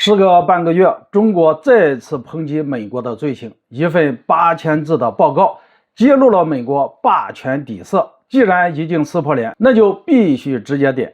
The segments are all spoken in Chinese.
时隔半个月，中国再次抨击美国的罪行。一份8000字的报告揭露了美国霸权底色。既然已经撕破脸，那就必须直接点。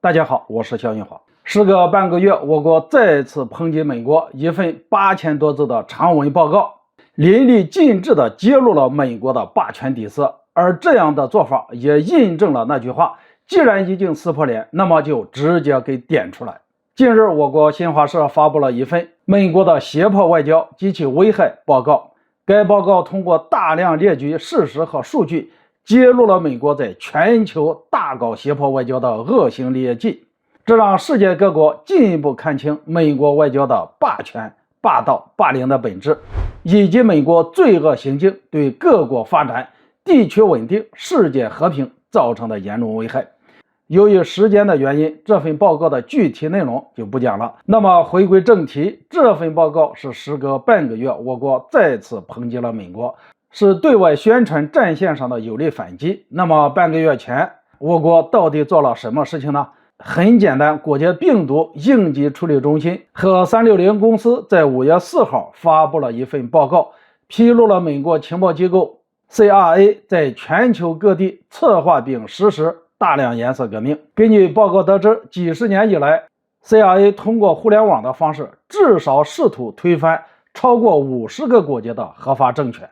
大家好，我是肖云华。时隔半个月，我国再次抨击美国。一份8000多字的长文报告，淋漓尽致地揭露了美国的霸权底色。而这样的做法也印证了那句话：既然已经撕破脸，那么就直接给点出来。近日，我国新华社发布了一份美国的胁迫外交及其危害报告。该报告通过大量列举事实和数据，揭露了美国在全球大搞胁迫外交的恶行劣迹，这让世界各国进一步看清美国外交的霸权、霸道、霸凌的本质，以及美国罪恶行径对各国发展、地区稳定、世界和平造成的严重危害。由于时间的原因，这份报告的具体内容就不讲了。那么回归正题，这份报告是时隔半个月，我国再次抨击了美国，是对外宣传战线上的有力反击。那么半个月前，我国到底做了什么事情呢？很简单，国家病毒应急处理中心和360公司在5月4号发布了一份报告，披露了美国情报机构 CIA 在全球各地策划并实施大量颜色革命。根据报告得知，几十年以来 CIA 通过互联网的方式，至少试图推翻超过50个国家的合法政权，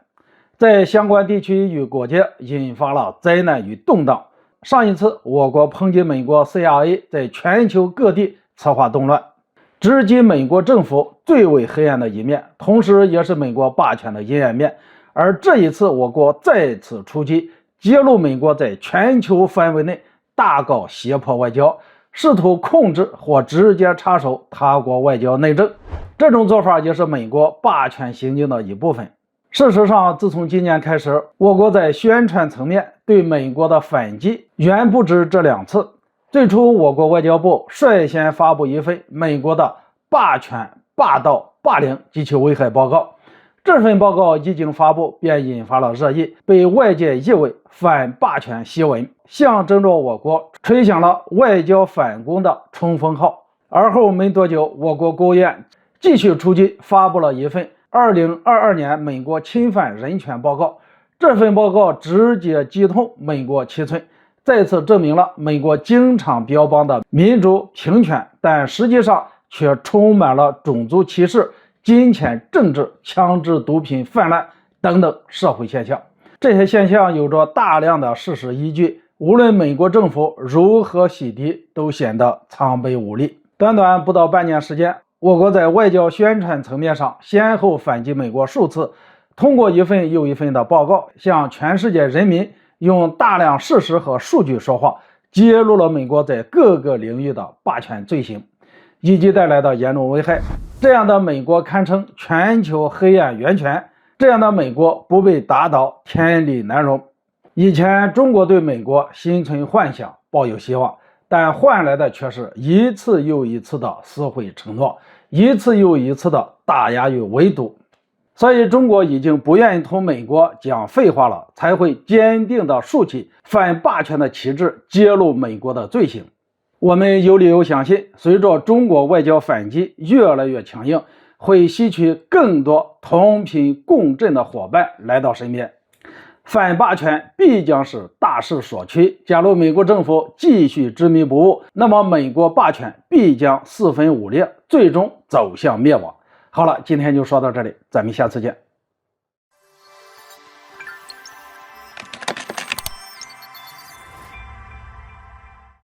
在相关地区与国家引发了灾难与动荡。上一次我国抨击美国 CIA 在全球各地策划动乱，直击美国政府最为黑暗的一面，同时也是美国霸权的阴暗面。而这一次我国再次出击，揭露美国在全球范围内大搞胁迫外交，试图控制或直接插手他国外交内政。这种做法也是美国霸权行径的一部分。事实上，自从今年开始，我国在宣传层面对美国的反击远不止这2次。最初，我国外交部率先发布一份美国的霸权、霸道、霸凌及其危害报告。这份报告一经发布，便引发了热议，被外界誉为反霸权檄文，象征着我国吹响了外交反攻的冲锋号。而后没多久，我国国务院继续出击，发布了一份2022年美国侵犯人权报告。这份报告直接击痛美国七寸，再次证明了美国经常标榜的民主平权，但实际上却充满了种族歧视、金钱政治、枪支毒品泛滥等等社会现象。这些现象有着大量的事实依据，无论美国政府如何洗涤，都显得苍白无力。短短不到半年时间，我国在外交宣传层面上先后反击美国数次，通过一份又一份的报告，向全世界人民用大量事实和数据说话，揭露了美国在各个领域的霸权罪行以及带来的严重危害。这样的美国堪称全球黑暗源泉，这样的美国不被打倒，天理难容。以前中国对美国心存幻想，抱有希望，但换来的却是一次又一次的撕毁承诺，一次又一次的打压与围堵。所以中国已经不愿意同美国讲废话了，才会坚定地竖起反霸权的旗帜，揭露美国的罪行。我们有理由相信，随着中国外交反击越来越强硬，会吸取更多同频共振的伙伴来到身边。反霸权必将是大势所趋。假如美国政府继续执迷不悟，那么美国霸权必将四分五裂，最终走向灭亡。好了，今天就说到这里，咱们下次见。